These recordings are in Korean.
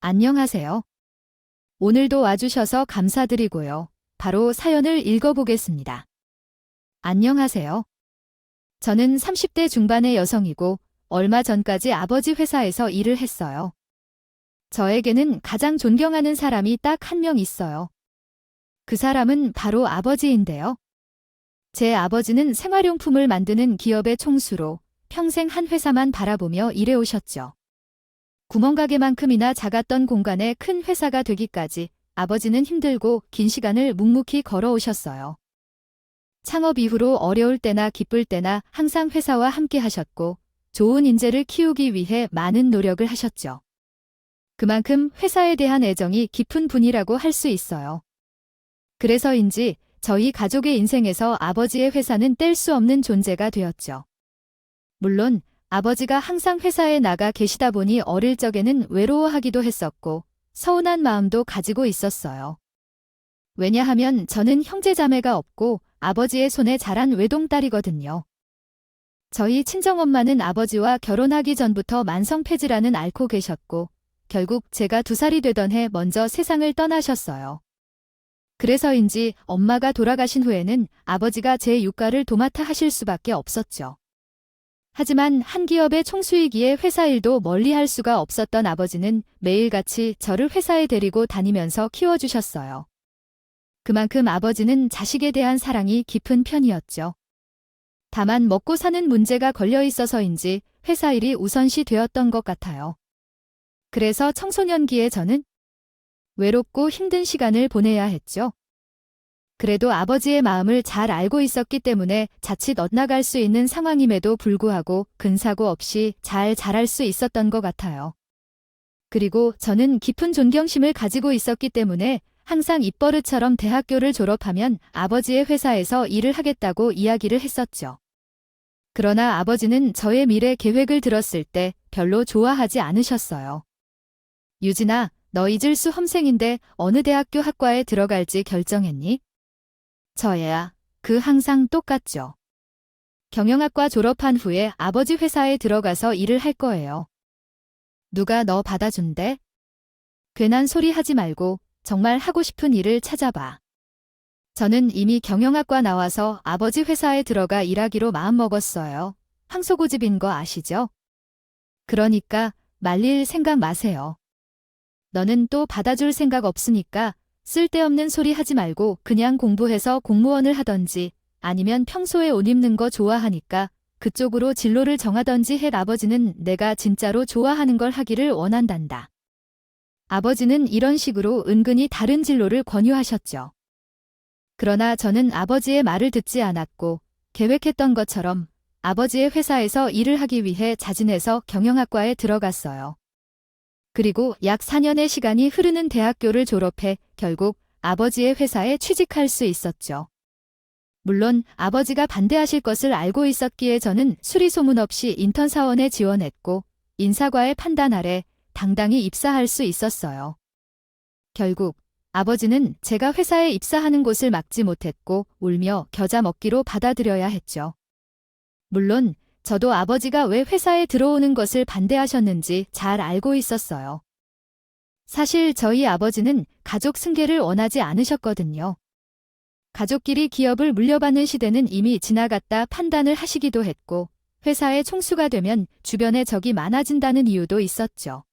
안녕하세요. 오늘도 와주셔서 감사드리고요. 바로 사연을 읽어보겠습니다. 안녕하세요. 저는 30대 중반의 여성이고 얼마 전까지 아버지 회사에서 일을 했어요. 저에게는 가장 존경하는 사람이 딱 한 명 있어요. 그 사람은 바로 아버지인데요. 제 아버지는 생활용품을 만드는 기업의 총수로 평생 한 회사만 바라보며 일해오셨죠. 구멍가게만큼이나 작았던 공간에 큰 회사가 되기까지 아버지는 힘들고 긴 시간을 묵묵히 걸어오셨어요. 창업 이후로 어려울 때나 기쁠 때나 항상 회사와 함께 하셨고 좋은 인재를 키우기 위해 많은 노력을 하셨죠. 그만큼 회사에 대한 애정이 깊은 분이라고 할 수 있어요. 그래서인지 저희 가족의 인생에서 아버지의 회사는 뗄 수 없는 존재가 되었죠. 물론 아버지가 항상 회사에 나가 계시다 보니 어릴 적에는 외로워하기도 했었고 서운한 마음도 가지고 있었어요. 왜냐하면 저는 형제자매가 없고 아버지의 손에 자란 외동딸이거든요. 저희 친정엄마는 아버지와 결혼하기 전부터 만성폐질환은 앓고 계셨고 결국 제가 2살이 되던 해 먼저 세상을 떠나셨어요. 그래서인지 엄마가 돌아가신 후에는 아버지가 제 육가를 도맡아 하실 수밖에 없었죠. 하지만 한 기업의 총수이기에 회사 일도 멀리 할 수가 없었던 아버지는 매일같이 저를 회사에 데리고 다니면서 키워주셨어요. 그만큼 아버지는 자식에 대한 사랑이 깊은 편이었죠. 다만 먹고 사는 문제가 걸려 있어서인지 회사 일이 우선시 되었던 것 같아요. 그래서 청소년기에 저는 외롭고 힘든 시간을 보내야 했죠. 그래도 아버지의 마음을 잘 알고 있었기 때문에 자칫 엇나갈 수 있는 상황임에도 불구하고 근사고 없이 잘 자랄 수 있었던 것 같아요. 그리고 저는 깊은 존경심을 가지고 있었기 때문에 항상 입버릇처럼 대학교를 졸업하면 아버지의 회사에서 일을 하겠다고 이야기를 했었죠. 그러나 아버지는 저의 미래 계획을 들었을 때 별로 좋아하지 않으셨어요. 유진아, 너 이질수 험생인데 어느 대학교 학과에 들어갈지 결정했니? 저야, 항상 똑같죠. 경영학과 졸업한 후에 아버지 회사에 들어가서 일을 할 거예요. 누가 너 받아준대? 괜한 소리 하지 말고 정말 하고 싶은 일을 찾아봐. 저는 이미 경영학과 나와서 아버지 회사에 들어가 일하기로 마음먹었어요. 황소고집인 거 아시죠? 그러니까 말릴 생각 마세요. 너는 또 받아줄 생각 없으니까 쓸데없는 소리 하지 말고 그냥 공부해서 공무원을 하던지 아니면 평소에 옷 입는 거 좋아하니까 그쪽으로 진로를 정하던지 해. 아버지는 내가 진짜로 좋아하는 걸 하기를 원한단다. 아버지는 이런 식으로 은근히 다른 진로를 권유하셨죠. 그러나 저는 아버지의 말을 듣지 않았고 계획했던 것처럼 아버지의 회사에서 일을 하기 위해 자진해서 경영학과에 들어갔어요. 그리고 약 4년의 시간이 흐르는 대학교를 졸업해 결국 아버지의 회사에 취직할 수 있었죠. 물론 아버지가 반대하실 것을 알고 있었기에 저는 수리소문 없이 인턴 사원에 지원했고 인사과의 판단 아래 당당히 입사할 수 있었어요. 결국 아버지는 제가 회사에 입사하는 곳을 막지 못했고 울며 겨자 먹기로 받아들여야 했죠. 물론 저도 아버지가 왜 회사에 들어오는 것을 반대하셨는지 잘 알고 있었어요. 사실 저희 아버지는 가족 승계를 원하지 않으셨거든요. 가족끼리 기업을 물려받는 시대는 이미 지나갔다 판단을 하시기도 했고 회사의 총수가 되면 주변에 적이 많아진다는 이유도 있었죠.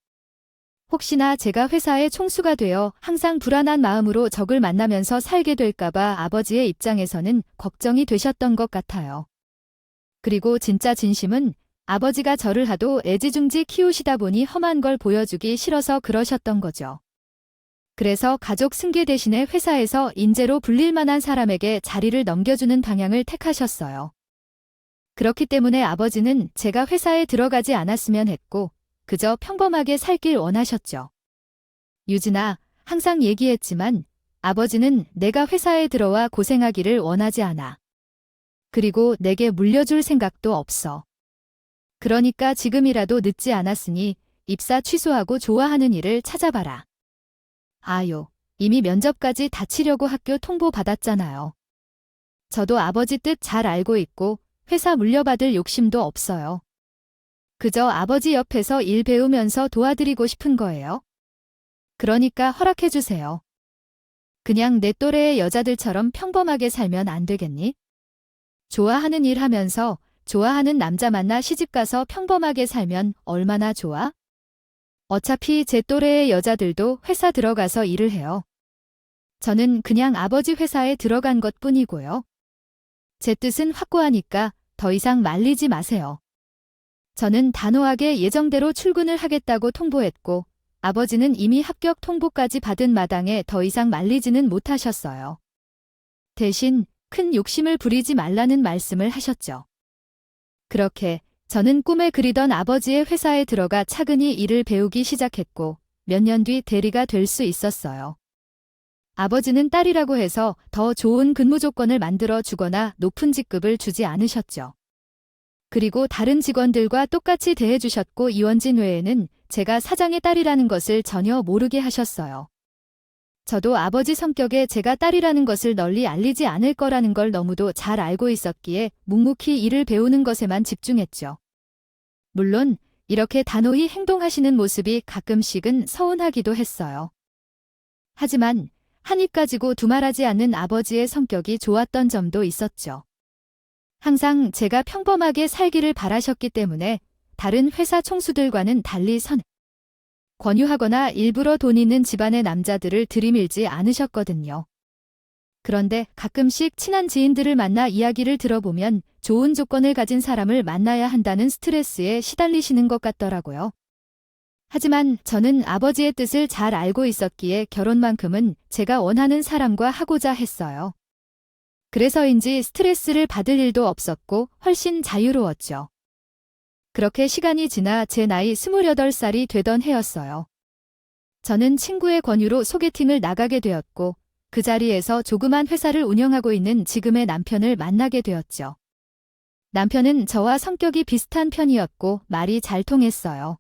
혹시나 제가 회사의 총수가 되어 항상 불안한 마음으로 적을 만나면서 살게 될까봐 아버지의 입장에서는 걱정이 되셨던 것 같아요. 그리고 진짜 진심은 아버지가 저를 하도 애지중지 키우시다 보니 험한 걸 보여주기 싫어서 그러셨던 거죠. 그래서 가족 승계 대신에 회사에서 인재로 불릴 만한 사람에게 자리를 넘겨주는 방향을 택하셨어요. 그렇기 때문에 아버지는 제가 회사에 들어가지 않았으면 했고 그저 평범하게 살길 원하셨죠. 유진아, 항상 얘기했지만 아버지는 내가 회사에 들어와 고생하기를 원하지 않아. 그리고 내게 물려줄 생각도 없어. 그러니까 지금이라도 늦지 않았으니 입사 취소하고 좋아하는 일을 찾아봐라. 아요, 이미 면접까지 다 치려고 학교 통보 받았잖아요. 저도 아버지 뜻 잘 알고 있고 회사 물려받을 욕심도 없어요. 그저 아버지 옆에서 일 배우면서 도와드리고 싶은 거예요. 그러니까 허락해 주세요. 그냥 내 또래의 여자들처럼 평범하게 살면 안 되겠니? 좋아하는 일 하면서 좋아하는 남자 만나 시집가서 평범하게 살면 얼마나 좋아? 어차피 제 또래의 여자들도 회사 들어가서 일을 해요. 저는 그냥 아버지 회사에 들어간 것 뿐이고요. 제 뜻은 확고하니까 더 이상 말리지 마세요. 저는 단호하게 예정대로 출근을 하겠다고 통보했고, 아버지는 이미 합격 통보까지 받은 마당에 더 이상 말리지는 못하셨어요. 대신 큰 욕심을 부리지 말라는 말씀을 하셨죠. 그렇게 저는 꿈에 그리던 아버지의 회사에 들어가 차근히 일을 배우기 시작했고, 몇 년 뒤 대리가 될 수 있었어요. 아버지는 딸이라고 해서 더 좋은 근무 조건을 만들어 주거나 높은 직급을 주지 않으셨죠. 그리고 다른 직원들과 똑같이 대해주셨고, 이원진 외에는 제가 사장의 딸이라는 것을 전혀 모르게 하셨어요. 저도 아버지 성격에 제가 딸이라는 것을 널리 알리지 않을 거라는 걸 너무도 잘 알고 있었기에 묵묵히 일을 배우는 것에만 집중했죠. 물론 이렇게 단호히 행동하시는 모습이 가끔씩은 서운하기도 했어요. 하지만 한 입 가지고 두말하지 않는 아버지의 성격이 좋았던 점도 있었죠. 항상 제가 평범하게 살기를 바라셨기 때문에 다른 회사 총수들과는 달리 권유하거나 일부러 돈 있는 집안의 남자들을 들이밀지 않으셨거든요. 그런데 가끔씩 친한 지인들을 만나 이야기를 들어보면 좋은 조건을 가진 사람을 만나야 한다는 스트레스에 시달리시는 것 같더라고요. 하지만 저는 아버지의 뜻을 잘 알고 있었기에 결혼만큼은 제가 원하는 사람과 하고자 했어요. 그래서인지 스트레스를 받을 일도 없었고 훨씬 자유로웠죠. 그렇게 시간이 지나 제 나이 28살이 되던 해였어요. 저는 친구의 권유로 소개팅을 나가게 되었고, 그 자리에서 조그만 회사를 운영하고 있는 지금의 남편을 만나게 되었죠. 남편은 저와 성격이 비슷한 편이었고 말이 잘 통했어요.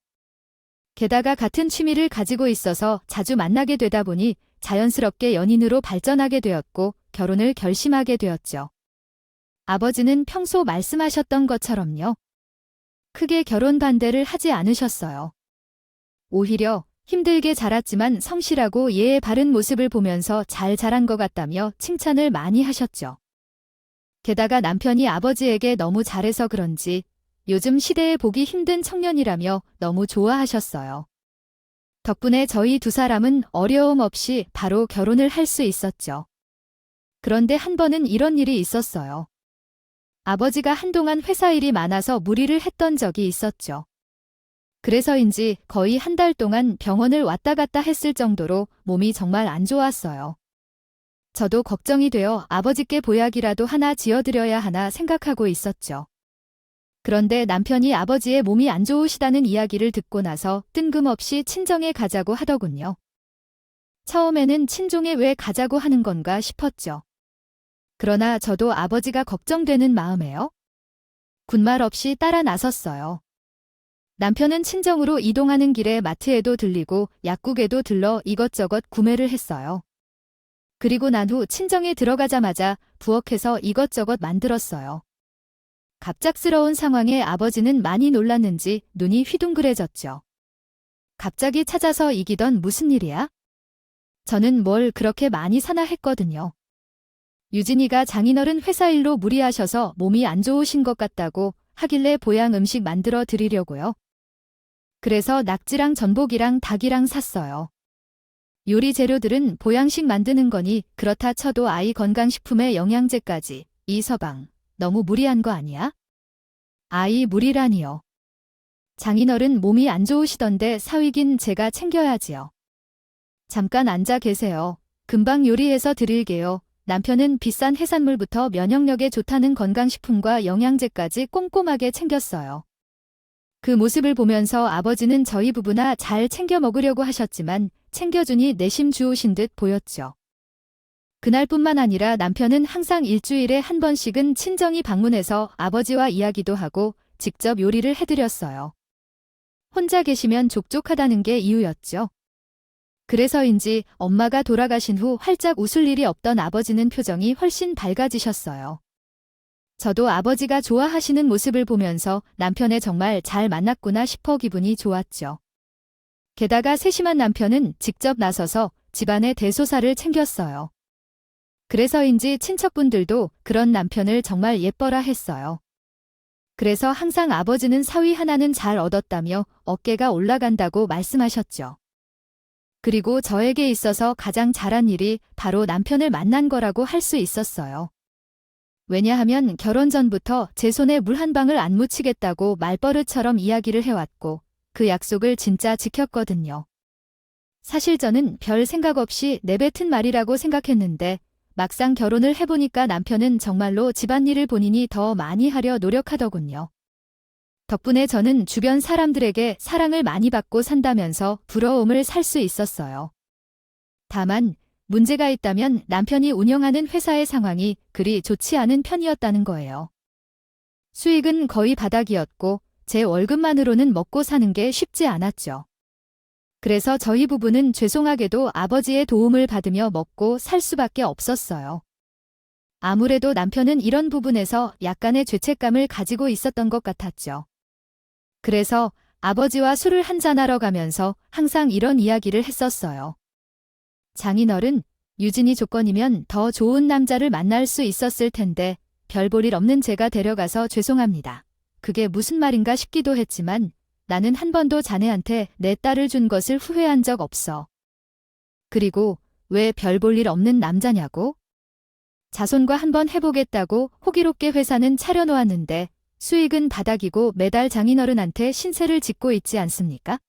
게다가 같은 취미를 가지고 있어서 자주 만나게 되다 보니 자연스럽게 연인으로 발전하게 되었고 결혼을 결심하게 되었죠. 아버지는 평소 말씀하셨던 것처럼요. 크게 결혼 반대를 하지 않으셨어요. 오히려 힘들게 자랐지만 성실하고 예의 바른 모습을 보면서 잘 자란 것 같다며 칭찬을 많이 하셨죠. 게다가 남편이 아버지에게 너무 잘해서 그런지 요즘 시대에 보기 힘든 청년이라며 너무 좋아하셨어요. 덕분에 저희 두 사람은 어려움 없이 바로 결혼을 할 수 있었죠. 그런데 한 번은 이런 일이 있었어요. 아버지가 한동안 회사 일이 많아서 무리를 했던 적이 있었죠. 그래서인지 거의 한 달 동안 병원을 왔다 갔다 했을 정도로 몸이 정말 안 좋았어요. 저도 걱정이 되어 아버지께 보약이라도 하나 지어드려야 하나 생각하고 있었죠. 그런데 남편이 아버지의 몸이 안 좋으시다는 이야기를 듣고 나서 뜬금없이 친정에 가자고 하더군요. 처음에는 친종에 왜 가자고 하는 건가 싶었죠. 그러나 저도 아버지가 걱정되는 마음에요. 군말 없이 따라 나섰어요. 남편은 친정으로 이동하는 길에 마트에도 들리고 약국에도 들러 이것저것 구매를 했어요. 그리고 난 후 친정에 들어가자마자 부엌에서 이것저것 만들었어요. 갑작스러운 상황에 아버지는 많이 놀랐는지 눈이 휘둥그레졌죠. 갑자기 찾아서 이기던 무슨 일이야? 저는 뭘 그렇게 많이 사나 했거든요. 유진이가 장인어른 회사 일로 무리하셔서 몸이 안 좋으신 것 같다고 하길래 보양 음식 만들어 드리려고요. 그래서 낙지랑 전복이랑 닭이랑 샀어요. 요리 재료들은 보양식 만드는 거니 그렇다 쳐도 아이 건강식품에 영양제까지. 이 서방, 너무 무리한 거 아니야? 아이 무리라니요. 장인어른 몸이 안 좋으시던데 사위긴 제가 챙겨야지요. 잠깐 앉아 계세요. 금방 요리해서 드릴게요. 남편은 비싼 해산물부터 면역력에 좋다는 건강식품과 영양제까지 꼼꼼하게 챙겼어요. 그 모습을 보면서 아버지는 저희 부부나 잘 챙겨 먹으려고 하셨지만 챙겨주니 내심 주우신 듯 보였죠. 그날뿐만 아니라 남편은 항상 일주일에 한 번씩은 친정이 방문해서 아버지와 이야기도 하고 직접 요리를 해드렸어요. 혼자 계시면 족족하다는 게 이유였죠. 그래서인지 엄마가 돌아가신 후 활짝 웃을 일이 없던 아버지는 표정이 훨씬 밝아지셨어요. 저도 아버지가 좋아하시는 모습을 보면서 남편에 정말 잘 만났구나 싶어 기분이 좋았죠. 게다가 세심한 남편은 직접 나서서 집안의 대소사를 챙겼어요. 그래서인지 친척분들도 그런 남편을 정말 예뻐라 했어요. 그래서 항상 아버지는 사위 하나는 잘 얻었다며 어깨가 올라간다고 말씀하셨죠. 그리고 저에게 있어서 가장 잘한 일이 바로 남편을 만난 거라고 할 수 있었어요. 왜냐하면 결혼 전부터 제 손에 물 한 방울 안 묻히겠다고 말버릇처럼 이야기를 해왔고 그 약속을 진짜 지켰거든요. 사실 저는 별 생각 없이 내뱉은 말이라고 생각했는데 막상 결혼을 해보니까 남편은 정말로 집안일을 본인이 더 많이 하려 노력하더군요. 덕분에 저는 주변 사람들에게 사랑을 많이 받고 산다면서 부러움을 살 수 있었어요. 다만 문제가 있다면 남편이 운영하는 회사의 상황이 그리 좋지 않은 편이었다는 거예요. 수익은 거의 바닥이었고 제 월급만으로는 먹고 사는 게 쉽지 않았죠. 그래서 저희 부부는 죄송하게도 아버지의 도움을 받으며 먹고 살 수밖에 없었어요. 아무래도 남편은 이런 부분에서 약간의 죄책감을 가지고 있었던 것 같았죠. 그래서 아버지와 술을 한잔하러 가면서 항상 이런 이야기를 했었어요. 장인어른, 유진이 조건이면 더 좋은 남자를 만날 수 있었을 텐데 별 볼 일 없는 제가 데려가서 죄송합니다. 그게 무슨 말인가 싶기도 했지만 나는 한 번도 자네한테 내 딸을 준 것을 후회한 적 없어. 그리고 왜 별 볼 일 없는 남자냐고? 자손과 한번 해보겠다고 호기롭게 회사는 차려놓았는데 수익은 바닥이고 매달 장인어른한테 신세를 짓고 있지 않습니까?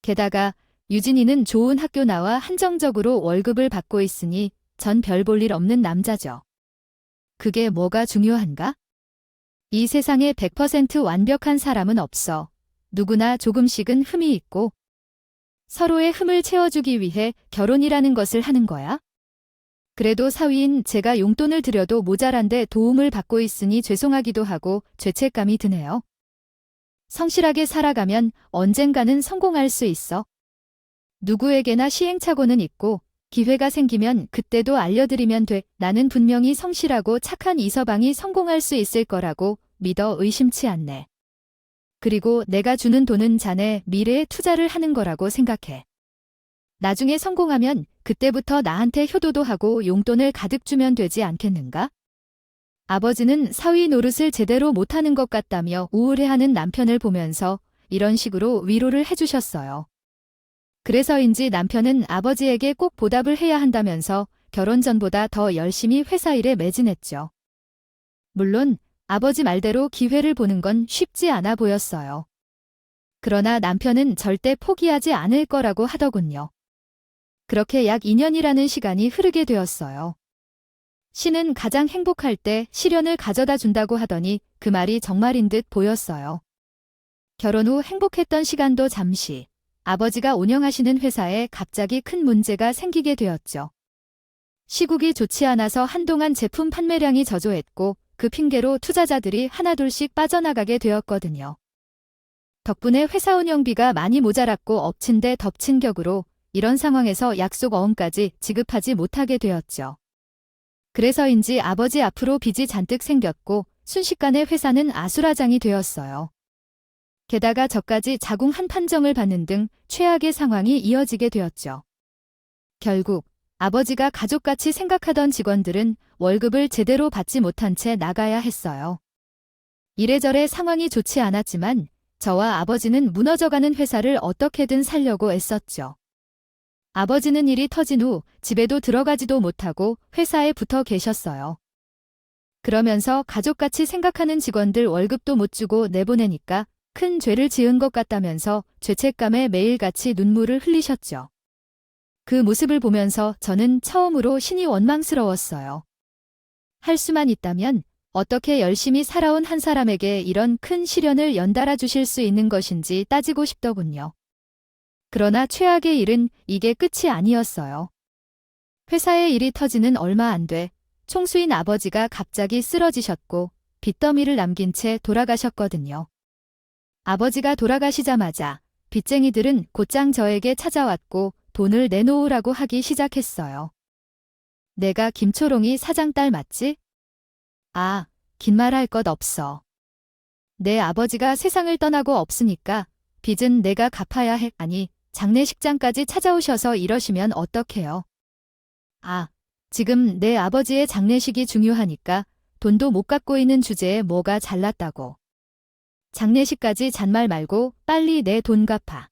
게다가 유진이는 좋은 학교 나와 한정적으로 월급을 받고 있으니 전 별 볼 일 없는 남자죠. 그게 뭐가 중요한가? 이 세상에 100% 완벽한 사람은 없어. 누구나 조금씩은 흠이 있고 서로의 흠을 채워주기 위해 결혼이라는 것을 하는 거야? 그래도 사위인 제가 용돈을 드려도 모자란데 도움을 받고 있으니 죄송하기도 하고 죄책감이 드네요. 성실하게 살아가면 언젠가는 성공할 수 있어. 누구에게나 시행착오는 있고 기회가 생기면 그때도 알려드리면 돼. 나는 분명히 성실하고 착한 이서방이 성공할 수 있을 거라고 믿어 의심치 않네. 그리고 내가 주는 돈은 자네 미래에 투자를 하는 거라고 생각해. 나중에 성공하면 그때부터 나한테 효도도 하고 용돈을 가득 주면 되지 않겠는가? 아버지는 사위 노릇을 제대로 못하는 것 같다며 우울해하는 남편을 보면서 이런 식으로 위로를 해주셨어요. 그래서인지 남편은 아버지에게 꼭 보답을 해야 한다면서 결혼 전보다 더 열심히 회사 일에 매진했죠. 물론 아버지 말대로 기회를 보는 건 쉽지 않아 보였어요. 그러나 남편은 절대 포기하지 않을 거라고 하더군요. 그렇게 약 2년이라는 시간이 흐르게 되었어요. 신은 가장 행복할 때 시련을 가져다 준다고 하더니 그 말이 정말인 듯 보였어요. 결혼 후 행복했던 시간도 잠시 아버지가 운영하시는 회사에 갑자기 큰 문제가 생기게 되었죠. 시국이 좋지 않아서 한동안 제품 판매량이 저조했고 그 핑계로 투자자들이 하나둘씩 빠져나가게 되었거든요. 덕분에 회사 운영비가 많이 모자랐고 엎친 데 덮친 격으로 이런 상황에서 약속 어음까지 지급하지 못하게 되었죠. 그래서인지 아버지 앞으로 빚이 잔뜩 생겼고 순식간에 회사는 아수라장이 되었어요. 게다가 저까지 자궁 한 판정을 받는 등 최악의 상황이 이어지게 되었죠. 결국 아버지가 가족같이 생각하던 직원들은 월급을 제대로 받지 못한 채 나가야 했어요. 이래저래 상황이 좋지 않았지만 저와 아버지는 무너져가는 회사를 어떻게든 살려고 애썼죠. 아버지는 일이 터진 후 집에도 들어가지도 못하고 회사에 붙어 계셨어요. 그러면서 가족같이 생각하는 직원들 월급도 못 주고 내보내니까 큰 죄를 지은 것 같다면서 죄책감에 매일같이 눈물을 흘리셨죠. 그 모습을 보면서 저는 처음으로 신이 원망스러웠어요. 할 수만 있다면 어떻게 열심히 살아온 한 사람에게 이런 큰 시련을 연달아 주실 수 있는 것인지 따지고 싶더군요. 그러나 최악의 일은 이게 끝이 아니었어요. 회사의 일이 터지는 얼마 안 돼 총수인 아버지가 갑자기 쓰러지셨고 빚더미를 남긴 채 돌아가셨거든요. 아버지가 돌아가시자마자 빚쟁이들은 곧장 저에게 찾아왔고 돈을 내놓으라고 하기 시작했어요. 내가 김초롱이 사장 딸 맞지? 아, 긴 말 할 것 없어. 내 아버지가 세상을 떠나고 없으니까 빚은 내가 갚아야 해. 아니, 장례식장까지 찾아오셔서 이러시면 어떡해요? 아, 지금 내 아버지의 장례식이 중요하니까 돈도 못 갚고 있는 주제에 뭐가 잘났다고. 장례식까지 잔말 말고 빨리 내 돈 갚아.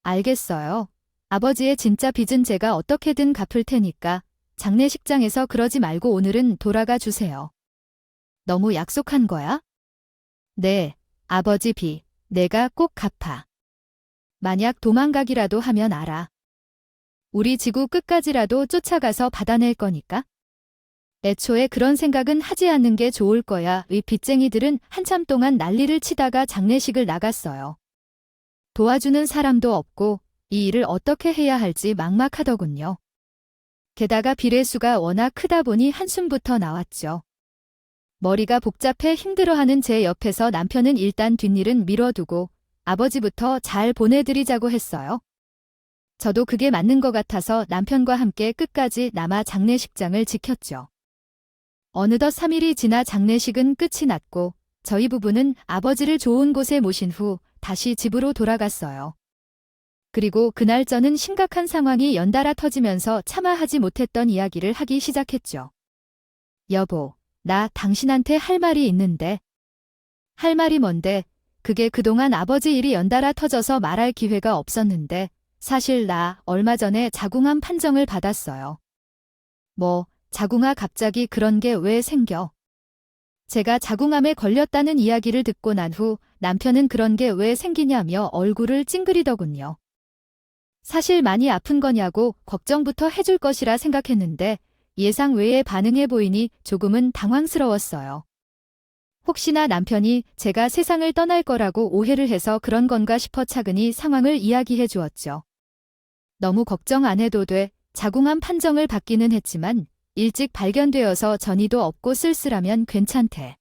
알겠어요. 아버지의 진짜 빚은 제가 어떻게든 갚을 테니까 장례식장에서 그러지 말고 오늘은 돌아가 주세요. 너무 약속한 거야? 네, 아버지 빚 내가 꼭 갚아. 만약 도망가기라도 하면 알아. 우리 지구 끝까지라도 쫓아가서 받아낼 거니까. 애초에 그런 생각은 하지 않는 게 좋을 거야. 이 빚쟁이들은 한참 동안 난리를 치다가 장례식을 나갔어요. 도와주는 사람도 없고 이 일을 어떻게 해야 할지 막막하더군요. 게다가 비례수가 워낙 크다 보니 한숨부터 나왔죠. 머리가 복잡해 힘들어하는 제 옆에서 남편은 일단 뒷일은 미뤄두고 아버지부터 잘 보내드리자고 했어요. 저도 그게 맞는 것 같아서 남편과 함께 끝까지 남아 장례식장을 지켰죠. 어느덧 3일이 지나 장례식은 끝이 났고 저희 부부는 아버지를 좋은 곳에 모신 후 다시 집으로 돌아갔어요. 그리고 그날 저는 심각한 상황이 연달아 터지면서 차마 하지 못했던 이야기를 하기 시작했죠. 여보, 나 당신한테 할 말이 있는데. 할 말이 뭔데? 그게 그동안 아버지 일이 연달아 터져서 말할 기회가 없었는데 사실 나 얼마 전에 자궁암 판정을 받았어요. 뭐, 자궁아 갑자기 그런 게 왜 생겨? 제가 자궁암에 걸렸다는 이야기를 듣고 난 후 남편은 그런 게 왜 생기냐며 얼굴을 찡그리더군요. 사실 많이 아픈 거냐고 걱정부터 해줄 것이라 생각했는데 예상 외의 반응해 보이니 조금은 당황스러웠어요. 혹시나 남편이 제가 세상을 떠날 거라고 오해를 해서 그런 건가 싶어 차근히 상황을 이야기해 주었죠. 너무 걱정 안 해도 돼. 자궁암 판정을 받기는 했지만 일찍 발견되어서 전이도 없고 쓸쓸하면 괜찮대.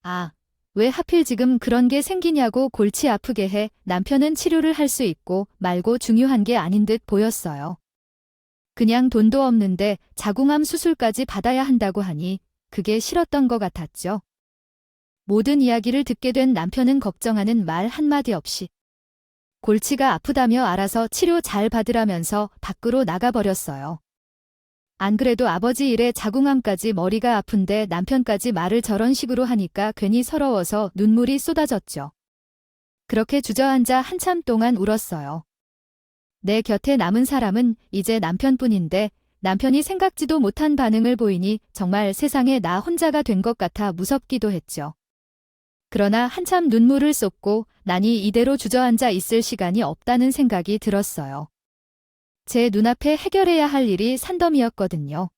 아, 왜 하필 지금 그런 게 생기냐고 골치 아프게 해. 남편은 치료를 할 수 있고 말고 중요한 게 아닌 듯 보였어요. 그냥 돈도 없는데 자궁암 수술까지 받아야 한다고 하니 그게 싫었던 것 같았죠. 모든 이야기를 듣게 된 남편은 걱정하는 말 한마디 없이 골치가 아프다며 알아서 치료 잘 받으라면서 밖으로 나가버렸어요. 안 그래도 아버지 일에 자궁암까지 머리가 아픈데 남편까지 말을 저런 식으로 하니까 괜히 서러워서 눈물이 쏟아졌죠. 그렇게 주저앉아 한참 동안 울었어요. 내 곁에 남은 사람은 이제 남편뿐인데 남편이 생각지도 못한 반응을 보이니 정말 세상에 나 혼자가 된 것 같아 무섭기도 했죠. 그러나 한참 눈물을 쏟고 나니 이대로 주저앉아 있을 시간이 없다는 생각이 들었어요. 제 눈앞에 해결해야 할 일이 산더미였거든요.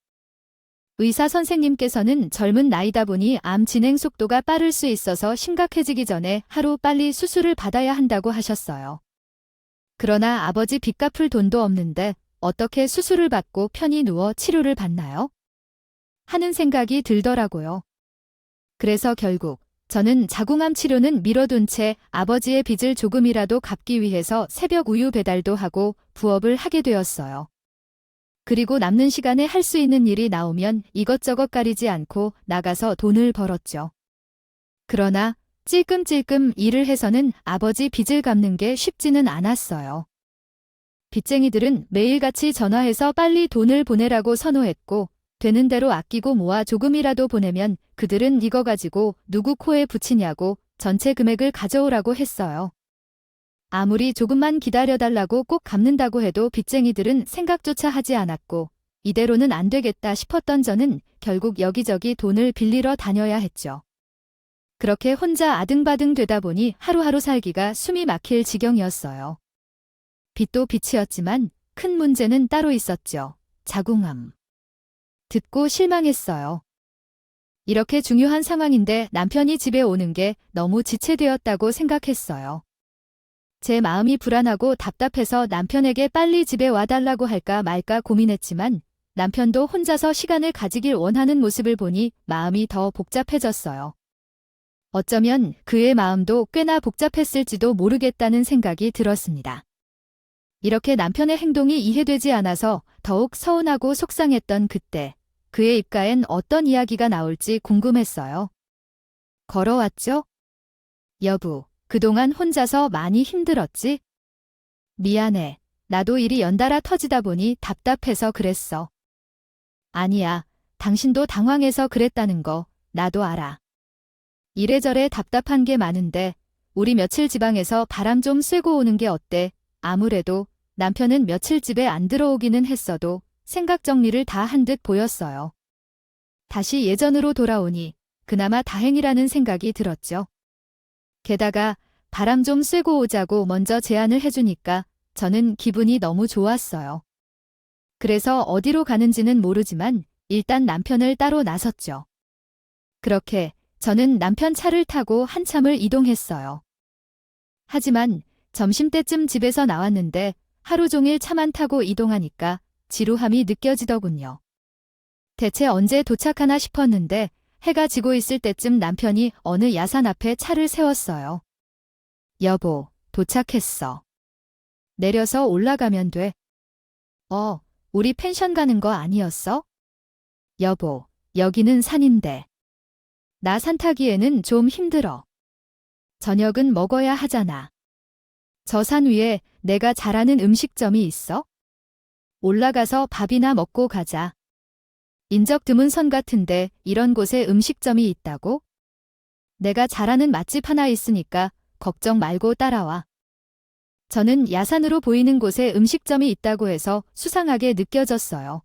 의사 선생님께서는 젊은 나이다 보니 암 진행 속도가 빠를 수 있어서 심각해지기 전에 하루 빨리 수술을 받아야 한다고 하셨어요. 그러나 아버지 빚 갚을 돈도 없는데 어떻게 수술을 받고 편히 누워 치료를 받나요? 하는 생각이 들더라고요. 그래서 결국 저는 자궁암 치료는 미뤄둔 채 아버지의 빚을 조금이라도 갚기 위해서 새벽 우유 배달도 하고 부업을 하게 되었어요. 그리고 남는 시간에 할 수 있는 일이 나오면 이것저것 가리지 않고 나가서 돈을 벌었죠. 그러나 찔끔찔끔 일을 해서는 아버지 빚을 갚는 게 쉽지는 않았어요. 빚쟁이들은 매일같이 전화해서 빨리 돈을 보내라고 선호했고 되는 대로 아끼고 모아 조금이라도 보내면 그들은 이거 가지고 누구 코에 붙이냐고 전체 금액을 가져오라고 했어요. 아무리 조금만 기다려달라고 꼭 갚는다고 해도 빚쟁이들은 생각조차 하지 않았고 이대로는 안 되겠다 싶었던 저는 결국 여기저기 돈을 빌리러 다녀야 했죠. 그렇게 혼자 아등바등 되다 보니 하루하루 살기가 숨이 막힐 지경이었어요. 빚도 빚이었지만 큰 문제는 따로 있었죠. 자궁암. 듣고 실망했어요. 이렇게 중요한 상황인데 남편이 집에 오는 게 너무 지체되었다고 생각했어요. 제 마음이 불안하고 답답해서 남편에게 빨리 집에 와달라고 할까 말까 고민했지만 남편도 혼자서 시간을 가지길 원하는 모습을 보니 마음이 더 복잡해졌어요. 어쩌면 그의 마음도 꽤나 복잡했을지도 모르겠다는 생각이 들었습니다. 이렇게 남편의 행동이 이해되지 않아서 더욱 서운하고 속상했던 그때 그의 입가엔 어떤 이야기가 나올지 궁금했어요. 걸어왔죠? 여보, 그동안 혼자서 많이 힘들었지? 미안해. 나도 일이 연달아 터지다 보니 답답해서 그랬어. 아니야. 당신도 당황해서 그랬다는 거 나도 알아. 이래저래 답답한 게 많은데 우리 며칠 지방에서 바람 좀 쐬고 오는 게 어때? 아무래도 남편은 며칠 집에 안 들어오기는 했어도 생각 정리를 다 한 듯 보였어요. 다시 예전으로 돌아오니 그나마 다행이라는 생각이 들었죠. 게다가 바람 좀 쐬고 오자고 먼저 제안을 해주니까 저는 기분이 너무 좋았어요. 그래서 어디로 가는지는 모르지만 일단 남편을 따로 나섰죠. 그렇게 저는 남편 차를 타고 한참을 이동했어요. 하지만 점심때쯤 집에서 나왔는데 하루 종일 차만 타고 이동하니까 지루함이 느껴지더군요. 대체 언제 도착하나 싶었는데 해가 지고 있을 때쯤 남편이 어느 야산 앞에 차를 세웠어요. 여보, 도착했어. 내려서 올라가면 돼. 우리 펜션 가는 거 아니었어? 여보, 여기는 산인데. 나 산 타기에는 좀 힘들어. 저녁은 먹어야 하잖아. 저 산 위에 내가 잘하는 음식점이 있어? 올라가서 밥이나 먹고 가자. 인적 드문 선 같은데 이런 곳에 음식점이 있다고? 내가 잘하는 맛집 하나 있으니까 걱정 말고 따라와. 저는 야산으로 보이는 곳에 음식점이 있다고 해서 수상하게 느껴졌어요.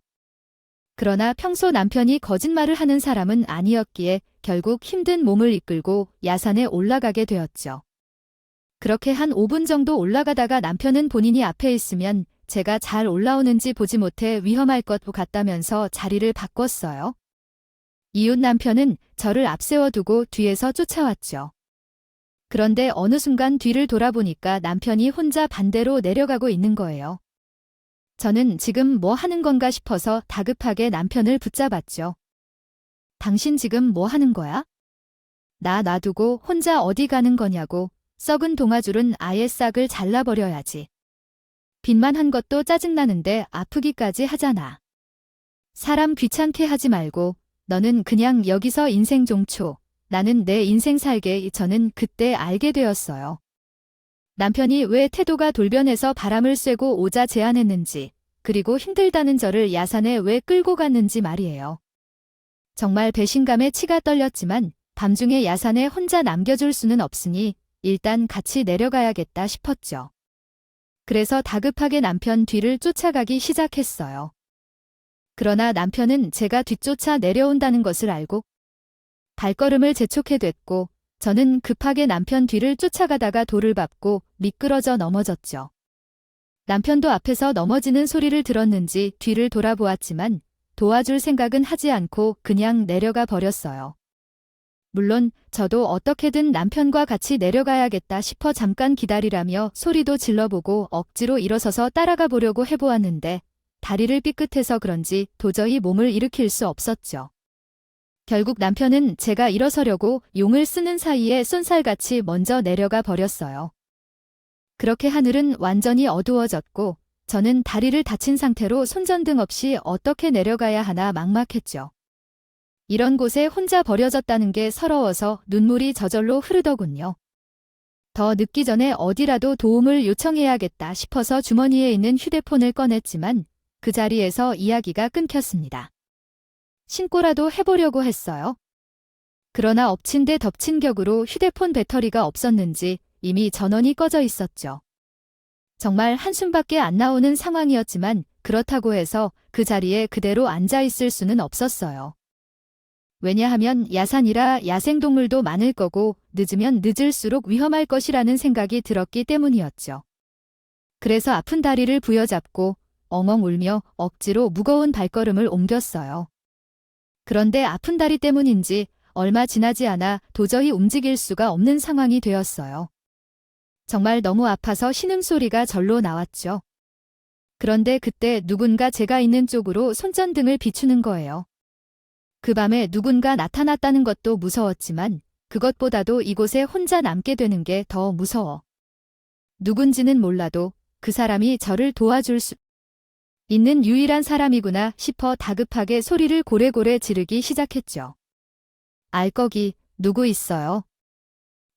그러나 평소 남편이 거짓말을 하는 사람은 아니었기에 결국 힘든 몸을 이끌고 야산에 올라가게 되었죠. 그렇게 한 5분 정도 올라가다가 남편은 본인이 앞에 있으면 제가 잘 올라오는지 보지 못해 위험할 것 같다면서 자리를 바꿨어요. 이웃 남편은 저를 앞세워두고 뒤에서 쫓아왔죠. 그런데 어느 순간 뒤를 돌아보니까 남편이 혼자 반대로 내려가고 있는 거예요. 저는 지금 뭐 하는 건가 싶어서 다급하게 남편을 붙잡았죠. 당신 지금 뭐 하는 거야? 나 놔두고 혼자 어디 가는 거냐고. 썩은 동아줄은 아예 싹을 잘라버려야지. 빚만 한 것도 짜증나는데 아프기까지 하잖아. 사람 귀찮게 하지 말고 너는 그냥 여기서 인생 종초. 나는 내 인생 살게. 저는 그때 알게 되었어요. 남편이 왜 태도가 돌변해서 바람을 쐬고 오자 제안했는지, 그리고 힘들다는 저를 야산에 왜 끌고 갔는지 말이에요. 정말 배신감에 치가 떨렸지만 밤중에 야산에 혼자 남겨줄 수는 없으니 일단 같이 내려가야겠다 싶었죠. 그래서 다급하게 남편 뒤를 쫓아가기 시작했어요. 그러나 남편은 제가 뒤쫓아 내려온다는 것을 알고 발걸음을 재촉해 댔고 저는 급하게 남편 뒤를 쫓아가다가 돌을 밟고 미끄러져 넘어졌죠. 남편도 앞에서 넘어지는 소리를 들었는지 뒤를 돌아보았지만 도와줄 생각은 하지 않고 그냥 내려가 버렸어요. 물론 저도 어떻게든 남편과 같이 내려가야겠다 싶어 잠깐 기다리라며 소리도 질러보고 억지로 일어서서 따라가 보려고 해보았는데 다리를 삐끗해서 그런지 도저히 몸을 일으킬 수 없었죠. 결국 남편은 제가 일어서려고 용을 쓰는 사이에 쏜살같이 먼저 내려가 버렸어요. 그렇게 하늘은 완전히 어두워졌고 저는 다리를 다친 상태로 손전등 없이 어떻게 내려가야 하나 막막했죠. 이런 곳에 혼자 버려졌다는 게 서러워서 눈물이 저절로 흐르더군요. 더 늦기 전에 어디라도 도움을 요청해야겠다 싶어서 주머니에 있는 휴대폰을 꺼냈지만 그 자리에서 이야기가 끊겼습니다. 신고라도 해보려고 했어요. 그러나 엎친 데 덮친 격으로 휴대폰 배터리가 없었는지 이미 전원이 꺼져 있었죠. 정말 한숨밖에 안 나오는 상황이었지만 그렇다고 해서 그 자리에 그대로 앉아 있을 수는 없었어요. 왜냐하면 야산이라 야생동물도 많을 거고 늦으면 늦을수록 위험할 것이라는 생각이 들었기 때문이었죠. 그래서 아픈 다리를 부여잡고 엉엉 울며 억지로 무거운 발걸음을 옮겼어요. 그런데 아픈 다리 때문인지 얼마 지나지 않아 도저히 움직일 수가 없는 상황이 되었어요. 정말 너무 아파서 신음소리가 절로 나왔죠. 그런데 그때 누군가 제가 있는 쪽으로 손전등을 비추는 거예요. 그 밤에 누군가 나타났다는 것도 무서웠지만 그것보다도 이곳에 혼자 남게 되는 게 더 무서워. 누군지는 몰라도 그 사람이 저를 도와줄 수 있는 유일한 사람이구나 싶어 다급하게 소리를 고래고래 지르기 시작했죠. 알거기, 누구 있어요?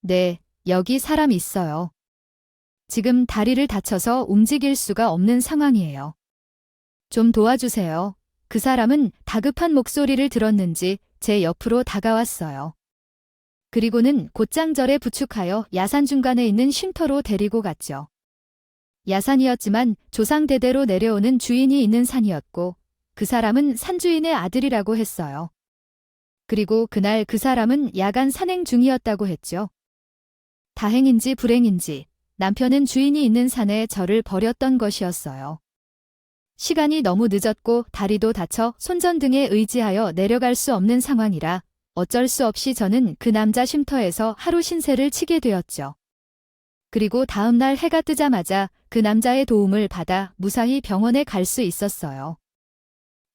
네, 여기 사람 있어요. 지금 다리를 다쳐서 움직일 수가 없는 상황이에요. 좀 도와주세요. 그 사람은 다급한 목소리를 들었는지 제 옆으로 다가왔어요. 그리고는 곧장절에 부축하여 야산 중간에 있는 쉼터로 데리고 갔죠. 야산이었지만 조상대대로 내려오는 주인이 있는 산이었고 그 사람은 산주인의 아들이라고 했어요. 그리고 그날 그 사람은 야간 산행 중이었다고 했죠. 다행인지 불행인지 남편은 주인이 있는 산에 저를 버렸던 것이었어요. 시간이 너무 늦었고 다리도 다쳐 손전등에 의지하여 내려갈 수 없는 상황이라 어쩔 수 없이 저는 그 남자 쉼터에서 하루 신세를 치게 되었죠. 그리고 다음 날 해가 뜨자마자 그 남자의 도움을 받아 무사히 병원에 갈 수 있었어요.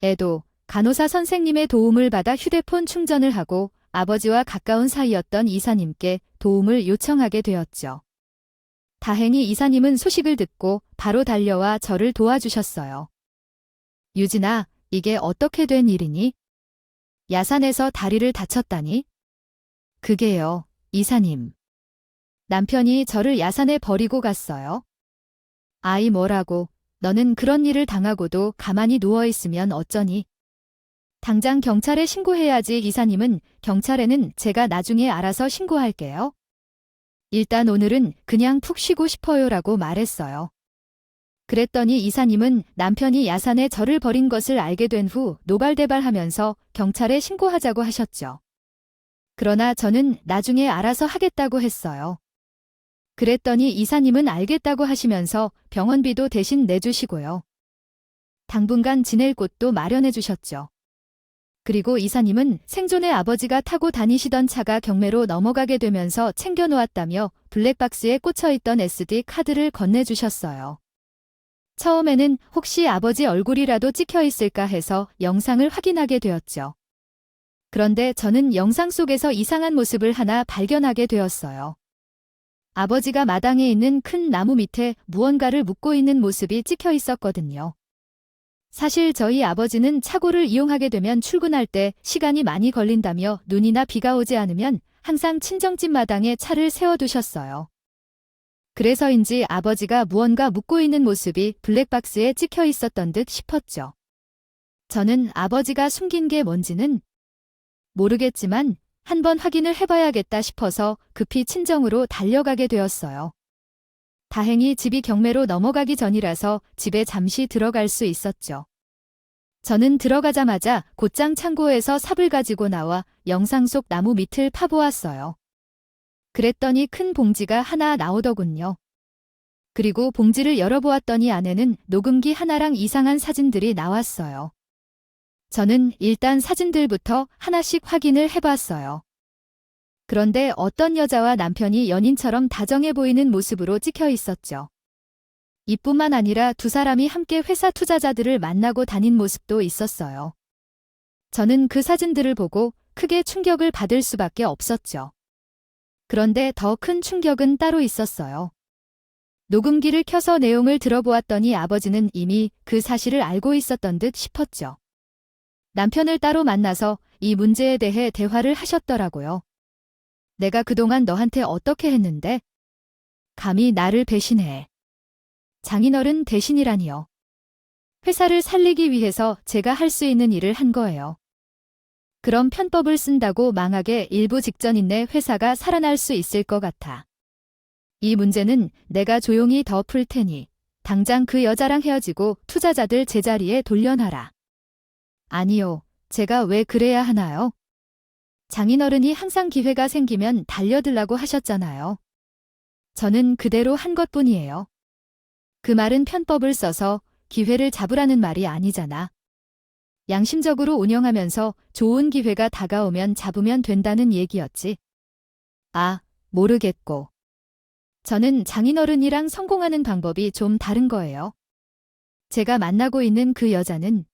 애도 간호사 선생님의 도움을 받아 휴대폰 충전을 하고 아버지와 가까운 사이였던 이사님께 도움을 요청하게 되었죠. 다행히 이사님은 소식을 듣고 바로 달려와 저를 도와주셨어요. 유진아, 이게 어떻게 된 일이니? 야산에서 다리를 다쳤다니? 그게요, 이사님. 남편이 저를 야산에 버리고 갔어요. 아이 뭐라고, 너는 그런 일을 당하고도 가만히 누워있으면 어쩌니? 당장 경찰에 신고해야지. 이사님은 경찰에는 제가 나중에 알아서 신고할게요. 일단 오늘은 그냥 푹 쉬고 싶어요라고 말했어요. 그랬더니 이사님은 남편이 야산에 저를 버린 것을 알게 된 후 노발대발하면서 경찰에 신고하자고 하셨죠. 그러나 저는 나중에 알아서 하겠다고 했어요. 그랬더니 이사님은 알겠다고 하시면서 병원비도 대신 내주시고요. 당분간 지낼 곳도 마련해 주셨죠. 그리고 이사님은 생존의 아버지가 타고 다니시던 차가 경매로 넘어가게 되면서 챙겨놓았다며 블랙박스에 꽂혀있던 SD 카드를 건네주셨어요. 처음에는 혹시 아버지 얼굴이라도 찍혀있을까 해서 영상을 확인하게 되었죠. 그런데 저는 영상 속에서 이상한 모습을 하나 발견하게 되었어요. 아버지가 마당에 있는 큰 나무 밑에 무언가를 묻고 있는 모습이 찍혀 있었거든요. 사실 저희 아버지는 차고를 이용하게 되면 출근할 때 시간이 많이 걸린다며 눈이나 비가 오지 않으면 항상 친정집 마당에 차를 세워두셨어요. 그래서인지 아버지가 무언가 묻고 있는 모습이 블랙박스에 찍혀 있었던 듯 싶었죠. 저는 아버지가 숨긴 게 뭔지는 모르겠지만 한번 확인을 해봐야겠다 싶어서 급히 친정으로 달려가게 되었어요. 다행히 집이 경매로 넘어가기 전이라서 집에 잠시 들어갈 수 있었죠. 저는 들어가자마자 곧장 창고에서 삽을 가지고 나와 영상 속 나무 밑을 파보았어요. 그랬더니 큰 봉지가 하나 나오더군요. 그리고 봉지를 열어보았더니 안에는 녹음기 하나랑 이상한 사진들이 나왔어요. 저는 일단 사진들부터 하나씩 확인을 해봤어요. 그런데 어떤 여자와 남편이 연인처럼 다정해 보이는 모습으로 찍혀 있었죠. 이뿐만 아니라 두 사람이 함께 회사 투자자들을 만나고 다닌 모습도 있었어요. 저는 그 사진들을 보고 크게 충격을 받을 수밖에 없었죠. 그런데 더 큰 충격은 따로 있었어요. 녹음기를 켜서 내용을 들어보았더니 아버지는 이미 그 사실을 알고 있었던 듯 싶었죠. 남편을 따로 만나서 이 문제에 대해 대화를 하셨더라고요. 내가 그동안 너한테 어떻게 했는데? 감히 나를 배신해. 장인어른 대신이라니요. 회사를 살리기 위해서 제가 할 수 있는 일을 한 거예요. 그럼 편법을 쓴다고 망하게 일부 직전인 내 회사가 살아날 수 있을 것 같아. 이 문제는 내가 조용히 더 풀 테니 당장 그 여자랑 헤어지고 투자자들 제자리에 돌려놔라. 아니요, 제가 왜 그래야 하나요? 장인어른이 항상 기회가 생기면 달려들라고 하셨잖아요. 저는 그대로 한 것뿐이에요. 그 말은 편법을 써서 기회를 잡으라는 말이 아니잖아. 양심적으로 운영하면서 좋은 기회가 다가오면 잡으면 된다는 얘기였지. 아, 모르겠고. 저는 장인어른이랑 성공하는 방법이 좀 다른 거예요. 제가 만나고 있는 그 여자는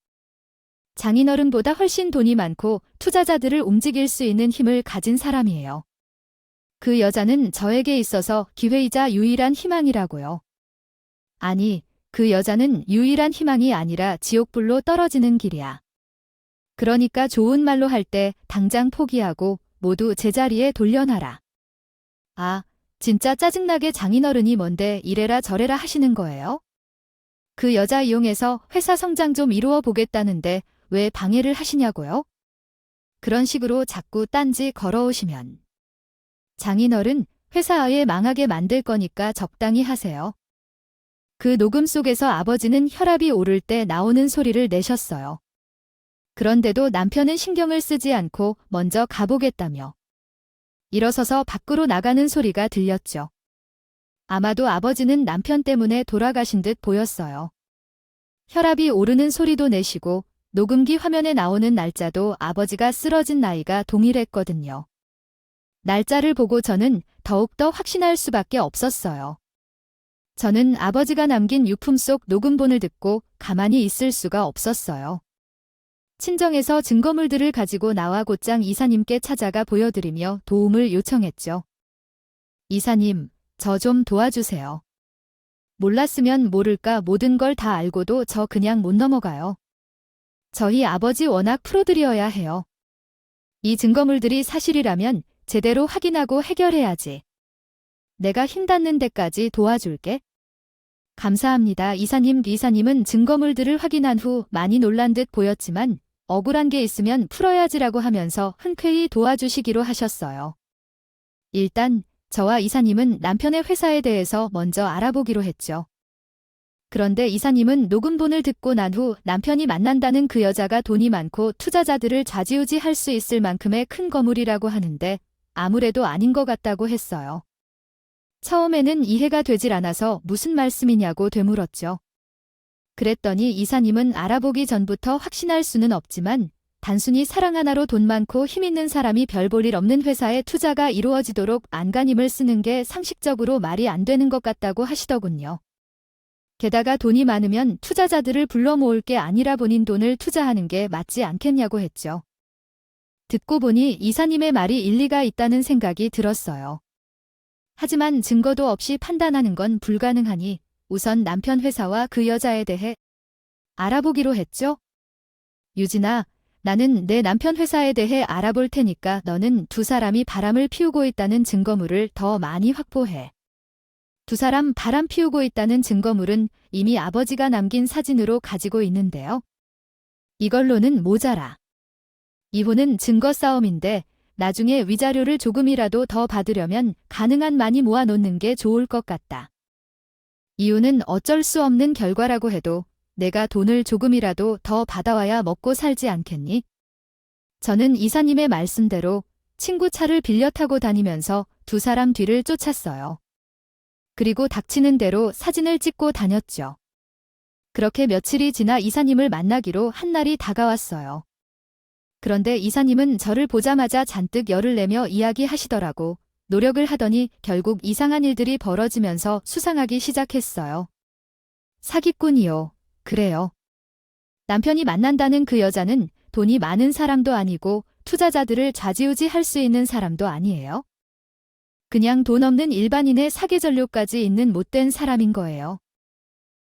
장인어른보다 훨씬 돈이 많고 투자자들을 움직일 수 있는 힘을 가진 사람이에요. 그 여자는 저에게 있어서 기회이자 유일한 희망이라고요. 아니, 그 여자는 유일한 희망이 아니라 지옥불로 떨어지는 길이야. 그러니까 좋은 말로 할 때 당장 포기하고 모두 제자리에 돌려놔라. 아, 진짜 짜증나게 장인어른이 뭔데 이래라 저래라 하시는 거예요? 그 여자 이용해서 회사 성장 좀 이루어 보겠다는데 왜 방해를 하시냐고요? 그런 식으로 자꾸 딴지 걸어오시면 장인어른 회사 아예 망하게 만들 거니까 적당히 하세요. 그 녹음 속에서 아버지는 혈압이 오를 때 나오는 소리를 내셨어요. 그런데도 남편은 신경을 쓰지 않고 먼저 가보겠다며 일어서서 밖으로 나가는 소리가 들렸죠. 아마도 아버지는 남편 때문에 돌아가신 듯 보였어요. 혈압이 오르는 소리도 내시고 녹음기 화면에 나오는 날짜도 아버지가 쓰러진 나이가 동일했거든요. 날짜를 보고 저는 더욱더 확신할 수밖에 없었어요. 저는 아버지가 남긴 유품 속 녹음본을 듣고 가만히 있을 수가 없었어요. 친정에서 증거물들을 가지고 나와 곧장 이사님께 찾아가 보여드리며 도움을 요청했죠. 이사님, 저 좀 도와주세요. 몰랐으면 모를까 모든 걸 다 알고도 저 그냥 못 넘어가요. 저희 아버지 워낙 프로들이어야 해요. 이 증거물들이 사실이라면 제대로 확인하고 해결해야지. 내가 힘 닿는 데까지 도와줄게. 감사합니다. 이사님은 증거물들을 확인한 후 많이 놀란 듯 보였지만 억울한 게 있으면 풀어야지라고 하면서 흔쾌히 도와주시기로 하셨어요. 일단 저와 이사님은 남편의 회사에 대해서 먼저 알아보기로 했죠. 그런데 이사님은 녹음본을 듣고 난 후 남편이 만난다는 그 여자가 돈이 많고 투자자들을 좌지우지할 수 있을 만큼의 큰 거물이라고 하는데 아무래도 아닌 것 같다고 했어요. 처음에는 이해가 되질 않아서 무슨 말씀이냐고 되물었죠. 그랬더니 이사님은 알아보기 전부터 확신할 수는 없지만 단순히 사랑 하나로 돈 많고 힘 있는 사람이 별 볼 일 없는 회사에 투자가 이루어지도록 안간힘을 쓰는 게 상식적으로 말이 안 되는 것 같다고 하시더군요. 게다가 돈이 많으면 투자자들을 불러 모을 게 아니라 본인 돈을 투자하는 게 맞지 않겠냐고 했죠. 듣고 보니 이사님의 말이 일리가 있다는 생각이 들었어요. 하지만 증거도 없이 판단하는 건 불가능하니 우선 남편 회사와 그 여자에 대해 알아보기로 했죠. 유진아, 나는 내 남편 회사에 대해 알아볼 테니까 너는 두 사람이 바람을 피우고 있다는 증거물을 더 많이 확보해. 두 사람 바람 피우고 있다는 증거물은 이미 아버지가 남긴 사진으로 가지고 있는데요. 이걸로는 모자라. 이혼은 증거 싸움인데 나중에 위자료를 조금이라도 더 받으려면 가능한 많이 모아놓는 게 좋을 것 같다. 이혼은 어쩔 수 없는 결과라고 해도 내가 돈을 조금이라도 더 받아와야 먹고 살지 않겠니? 저는 이사님의 말씀대로 친구 차를 빌려 타고 다니면서 두 사람 뒤를 쫓았어요. 그리고 닥치는 대로 사진을 찍고 다녔죠. 그렇게 며칠이 지나 이사님을 만나기로 한 날이 다가왔어요. 그런데 이사님은 저를 보자마자 잔뜩 열을 내며 이야기하시더라고. 노력을 하더니 결국 이상한 일들이 벌어지면서 수상하기 시작했어요. 사기꾼이요. 그래요. 남편이 만난다는 그 여자는 돈이 많은 사람도 아니고 투자자들을 좌지우지할 수 있는 사람도 아니에요. 그냥 돈 없는 일반인의 사기 전력까지 있는 못된 사람인 거예요.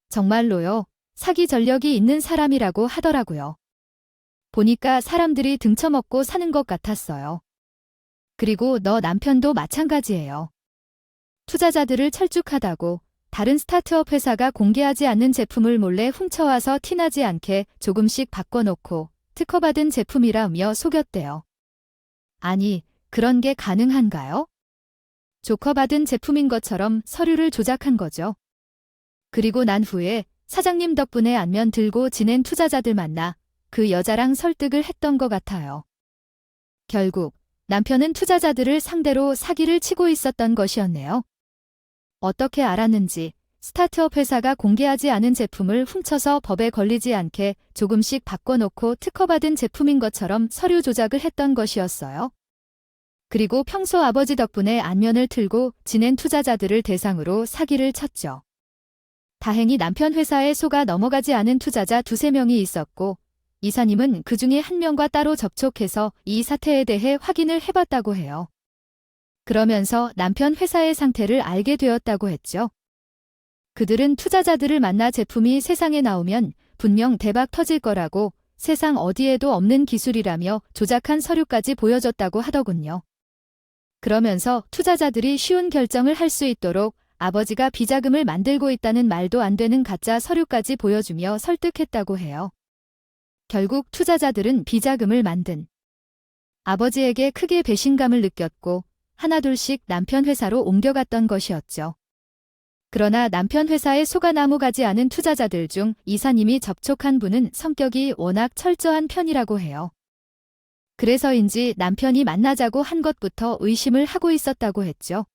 정말로요. 사기 전력이 있는 사람이라고 하더라고요. 보니까 사람들이 등쳐먹고 사는 것 같았어요. 그리고 너 남편도 마찬가지예요. 투자자들을 철쭉하다고 다른 스타트업 회사가 공개하지 않는 제품을 몰래 훔쳐와서 티나지 않게 조금씩 바꿔놓고 특허받은 제품이라며 속였대요. 아니, 그런 게 가능한가요? 조커받은 제품인 것처럼 서류를 조작한 거죠. 그리고 난 후에 사장님 덕분에 안면 들고 지낸 투자자들 만나 그 여자랑 설득을 했던 것 같아요. 결국 남편은 투자자들을 상대로 사기를 치고 있었던 것이었네요. 어떻게 알았는지 스타트업 회사가 공개하지 않은 제품을 훔쳐서 법에 걸리지 않게 조금씩 바꿔놓고 특허받은 제품인 것처럼 서류 조작을 했던 것이었어요. 그리고 평소 아버지 덕분에 안면을 틀고 지낸 투자자들을 대상으로 사기를 쳤죠. 다행히 남편 회사에 속아 넘어가지 않은 투자자 2~3명이 있었고 이사님은 그 중에 한 명과 따로 접촉해서 이 사태에 대해 확인을 해봤다고 해요. 그러면서 남편 회사의 상태를 알게 되었다고 했죠. 그들은 투자자들을 만나 제품이 세상에 나오면 분명 대박 터질 거라고 세상 어디에도 없는 기술이라며 조작한 서류까지 보여줬다고 하더군요. 그러면서 투자자들이 쉬운 결정을 할 수 있도록 아버지가 비자금을 만들고 있다는 말도 안 되는 가짜 서류까지 보여주며 설득했다고 해요. 결국 투자자들은 비자금을 만든 아버지에게 크게 배신감을 느꼈고 하나둘씩 남편 회사로 옮겨갔던 것이었죠. 그러나 남편 회사에 속아 넘어가지 않은 투자자들 중 이사님이 접촉한 분은 성격이 워낙 철저한 편이라고 해요. 그래서인지 남편이 만나자고 한 것부터 의심을 하고 있었다고 했죠.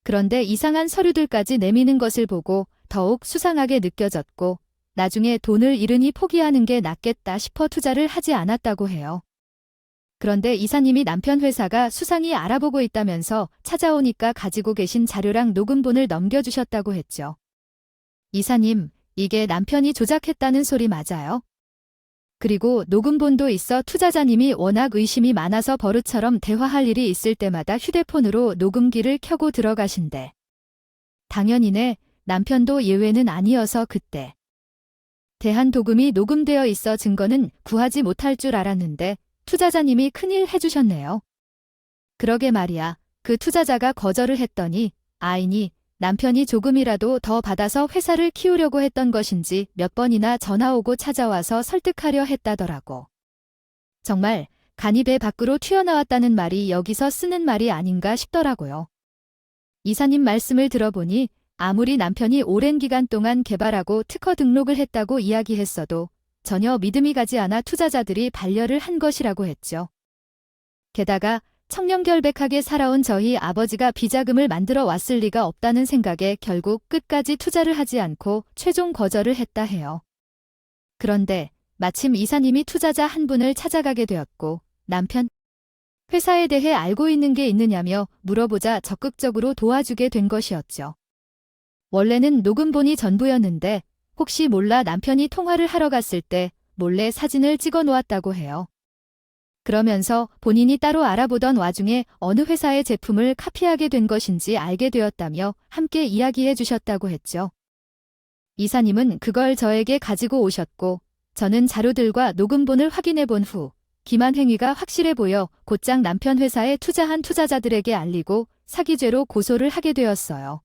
그런데 이상한 서류들까지 내미는 것을 보고 더욱 수상하게 느껴졌고 나중에 돈을 잃으니 포기하는 게 낫겠다 싶어 투자를 하지 않았다고 해요. 그런데 이사님이 남편 회사가 수상히 알아보고 있다면서 찾아오니까 가지고 계신 자료랑 녹음본을 넘겨주셨다고 했죠. 이사님, 이게 남편이 조작했다는 소리 맞아요? 그리고 녹음본도 있어 투자자님이 워낙 의심이 많아서 버릇처럼 대화할 일이 있을 때마다 휴대폰으로 녹음기를 켜고 들어가신대. 당연히네, 남편도 예외는 아니어서 그때 대한 녹음이 녹음되어 있어 증거는 구하지 못할 줄 알았는데 투자자님이 큰일 해주셨네요. 그러게 말이야. 그 투자자가 거절을 했더니 아이니 남편이 조금이라도 더 받아서 회사를 키우려고 했던 것인지 몇 번이나 전화 오고 찾아와서 설득하려 했다더라고. 정말 간이 배 밖으로 튀어나왔다는 말이 여기서 쓰는 말이 아닌가 싶더라고요. 이사님 말씀을 들어보니 아무리 남편이 오랜 기간 동안 개발하고 특허 등록을 했다고 이야기했어도 전혀 믿음이 가지 않아 투자자들이 반려를 한 것이라고 했죠. 게다가 청렴결백하게 살아온 저희 아버지가 비자금을 만들어 왔을 리가 없다는 생각에 결국 끝까지 투자를 하지 않고 최종 거절을 했다 해요. 그런데 마침 이사님이 투자자 한 분을 찾아가게 되었고 남편 회사에 대해 알고 있는 게 있느냐며 물어보자 적극적으로 도와주게 된 것이었죠. 원래는 녹음본이 전부였는데 혹시 몰라 남편이 통화를 하러 갔을 때 몰래 사진을 찍어 놓았다고 해요. 그러면서 본인이 따로 알아보던 와중에 어느 회사의 제품을 카피하게 된 것인지 알게 되었다며 함께 이야기해 주셨다고 했죠. 이사님은 그걸 저에게 가지고 오셨고 저는 자료들과 녹음본을 확인해 본 후 기만 행위가 확실해 보여 곧장 남편 회사에 투자한 투자자들에게 알리고 사기죄로 고소를 하게 되었어요.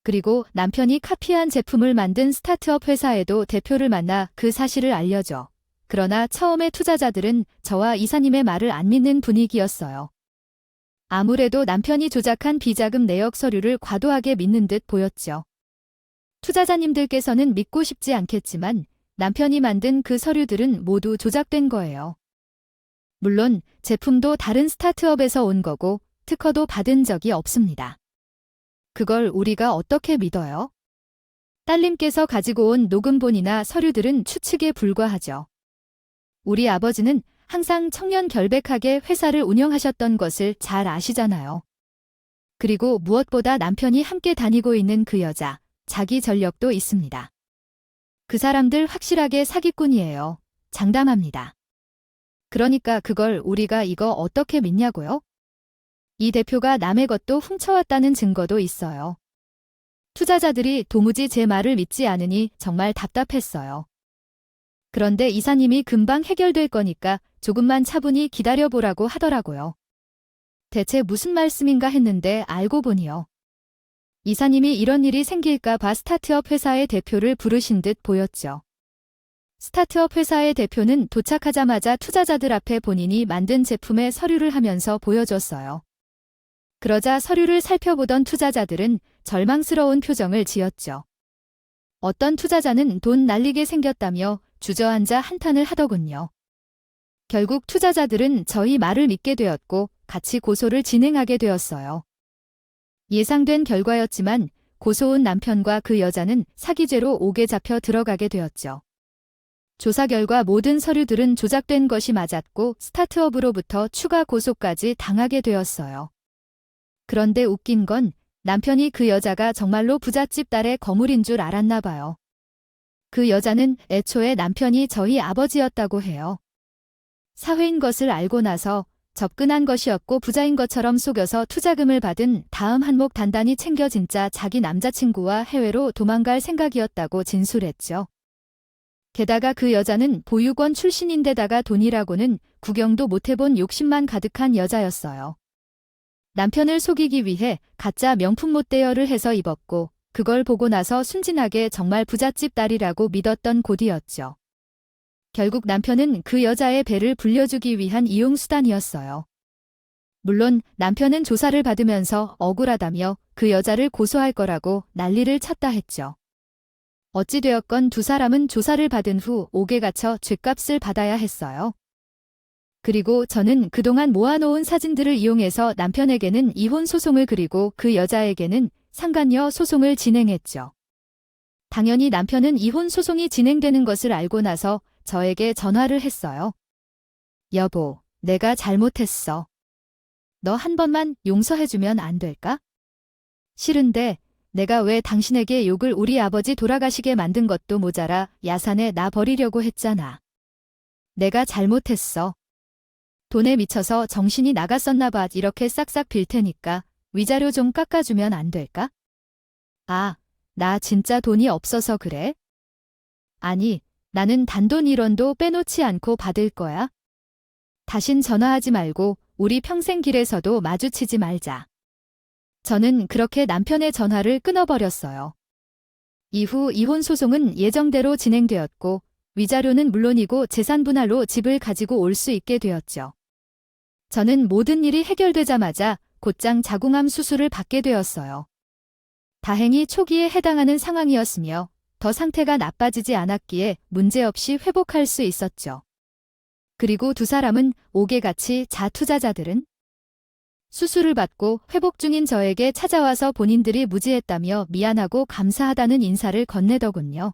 그리고 남편이 카피한 제품을 만든 스타트업 회사에도 대표를 만나 그 사실을 알려줘. 그러나 처음에 투자자들은 저와 이사님의 말을 안 믿는 분위기였어요. 아무래도 남편이 조작한 비자금 내역 서류를 과도하게 믿는 듯 보였죠. 투자자님들께서는 믿고 싶지 않겠지만 남편이 만든 그 서류들은 모두 조작된 거예요. 물론 제품도 다른 스타트업에서 온 거고 특허도 받은 적이 없습니다. 그걸 우리가 어떻게 믿어요? 딸님께서 가지고 온 녹음본이나 서류들은 추측에 불과하죠. 우리 아버지는 항상 청렴결백하게 회사를 운영하셨던 것을 잘 아시잖아요. 그리고 무엇보다 남편이 함께 다니고 있는 그 여자, 자기 전력도 있습니다. 그 사람들 확실하게 사기꾼이에요. 장담합니다. 그러니까 그걸 우리가 이거 어떻게 믿냐고요? 이 대표가 남의 것도 훔쳐왔다는 증거도 있어요. 투자자들이 도무지 제 말을 믿지 않으니 정말 답답했어요. 그런데 이사님이 금방 해결될 거니까 조금만 차분히 기다려보라고 하더라고요. 대체 무슨 말씀인가 했는데 알고 보니요. 이사님이 이런 일이 생길까 봐 스타트업 회사의 대표를 부르신 듯 보였죠. 스타트업 회사의 대표는 도착하자마자 투자자들 앞에 본인이 만든 제품의 서류를 하면서 보여줬어요. 그러자 서류를 살펴보던 투자자들은 절망스러운 표정을 지었죠. 어떤 투자자는 돈 날리게 생겼다며 주저앉아 한탄을 하더군요. 결국 투자자들은 저희 말을 믿게 되었고 같이 고소를 진행하게 되었어요. 예상된 결과였지만 고소온 남편과 그 여자는 사기죄로 옥에 잡혀 들어가게 되었죠. 조사 결과 모든 서류들은 조작된 것이 맞았고 스타트업으로부터 추가 고소까지 당하게 되었어요. 그런데 웃긴 건 남편이 그 여자가 정말로 부잣집 딸의 거물인 줄 알았나 봐요. 그 여자는 애초에 남편이 저희 아버지였다고 해요. 사회인 것을 알고 나서 접근한 것이었고 부자인 것처럼 속여서 투자금을 받은 다음 한몫 단단히 챙겨 진짜 자기 남자친구와 해외로 도망갈 생각이었다고 진술했죠. 게다가 그 여자는 보육원 출신인데다가 돈이라고는 구경도 못해본 욕심만 가득한 여자였어요. 남편을 속이기 위해 가짜 명품 못대여를 해서 입었고 그걸 보고 나서 순진하게 정말 부잣집 딸이라고 믿었던 고디였죠. 결국 남편은 그 여자의 배를 불려주기 위한 이용수단이었어요. 물론 남편은 조사를 받으면서 억울하다며 그 여자를 고소할 거라고 난리를 쳤다 했죠. 어찌되었건 두 사람은 조사를 받은 후 옥에 갇혀 죗값을 받아야 했어요. 그리고 저는 그동안 모아놓은 사진들을 이용해서 남편에게는 이혼 소송을 그리고 그 여자에게는 상간녀 소송을 진행했죠. 당연히 남편은 이혼 소송이 진행되는 것을 알고 나서 저에게 전화를 했어요. 여보, 내가 잘못했어. 너 한 번만 용서해주면 안 될까? 싫은데 내가 왜 당신에게 욕을 우리 아버지 돌아가시게 만든 것도 모자라 야산에 나 버리려고 했잖아. 내가 잘못했어. 돈에 미쳐서 정신이 나갔었나 봐. 이렇게 싹싹 빌 테니까 위자료 좀 깎아주면 안 될까? 아, 나 진짜 돈이 없어서 그래? 아니, 나는 단돈 1원도 빼놓지 않고 받을 거야. 다신 전화하지 말고 우리 평생 길에서도 마주치지 말자. 저는 그렇게 남편의 전화를 끊어버렸어요. 이후 이혼 소송은 예정대로 진행되었고 위자료는 물론이고 재산 분할로 집을 가지고 올 수 있게 되었죠. 저는 모든 일이 해결되자마자 곧장 자궁암 수술을 받게 되었어요. 다행히 초기에 해당하는 상황이었으며 더 상태가 나빠지지 않았기에 문제없이 회복할 수 있었죠. 그리고 두 사람은 옥에 갇히 자투자자들은 수술을 받고 회복 중인 저에게 찾아와서 본인들이 무지했다며 미안하고 감사하다는 인사를 건네더군요.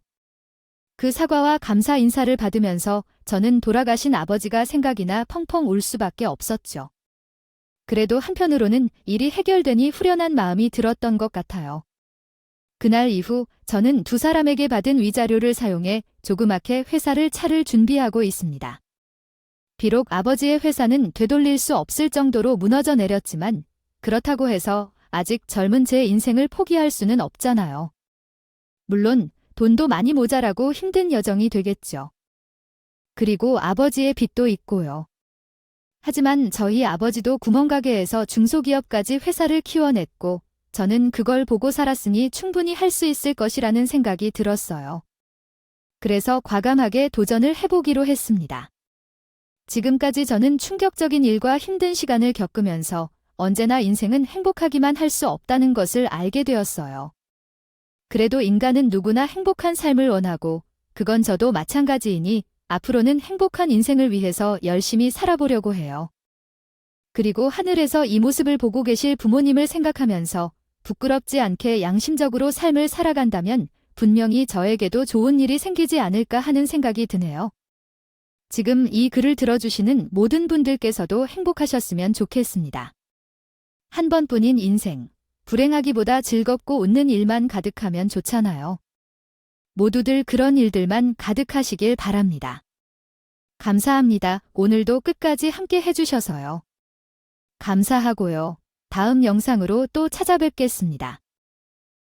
그 사과와 감사 인사를 받으면서 저는 돌아가신 아버지가 생각이나 펑펑 울 수밖에 없었죠. 그래도 한편으로는 일이 해결되니 후련한 마음이 들었던 것 같아요. 그날 이후 저는 두 사람에게 받은 위자료를 사용해 조그맣게 회사를 차릴 준비하고 있습니다. 비록 아버지의 회사는 되돌릴 수 없을 정도로 무너져 내렸지만 그렇다고 해서 아직 젊은 제 인생을 포기할 수는 없잖아요. 물론 돈도 많이 모자라고 힘든 여정이 되겠죠. 그리고 아버지의 빚도 있고요. 하지만 저희 아버지도 구멍가게에서 중소기업까지 회사를 키워냈고 저는 그걸 보고 살았으니 충분히 할 수 있을 것이라는 생각이 들었어요. 그래서 과감하게 도전을 해보기로 했습니다. 지금까지 저는 충격적인 일과 힘든 시간을 겪으면서 언제나 인생은 행복하기만 할 수 없다는 것을 알게 되었어요. 그래도 인간은 누구나 행복한 삶을 원하고 그건 저도 마찬가지이니 앞으로는 행복한 인생을 위해서 열심히 살아보려고 해요. 그리고 하늘에서 이 모습을 보고 계실 부모님을 생각하면서 부끄럽지 않게 양심적으로 삶을 살아간다면 분명히 저에게도 좋은 일이 생기지 않을까 하는 생각이 드네요. 지금 이 글을 들어주시는 모든 분들께서도 행복하셨으면 좋겠습니다. 한 번뿐인 인생, 불행하기보다 즐겁고 웃는 일만 가득하면 좋잖아요. 모두들 그런 일들만 가득하시길 바랍니다. 감사합니다. 오늘도 끝까지 함께 해주셔서요. 감사하고요. 다음 영상으로 또 찾아뵙겠습니다.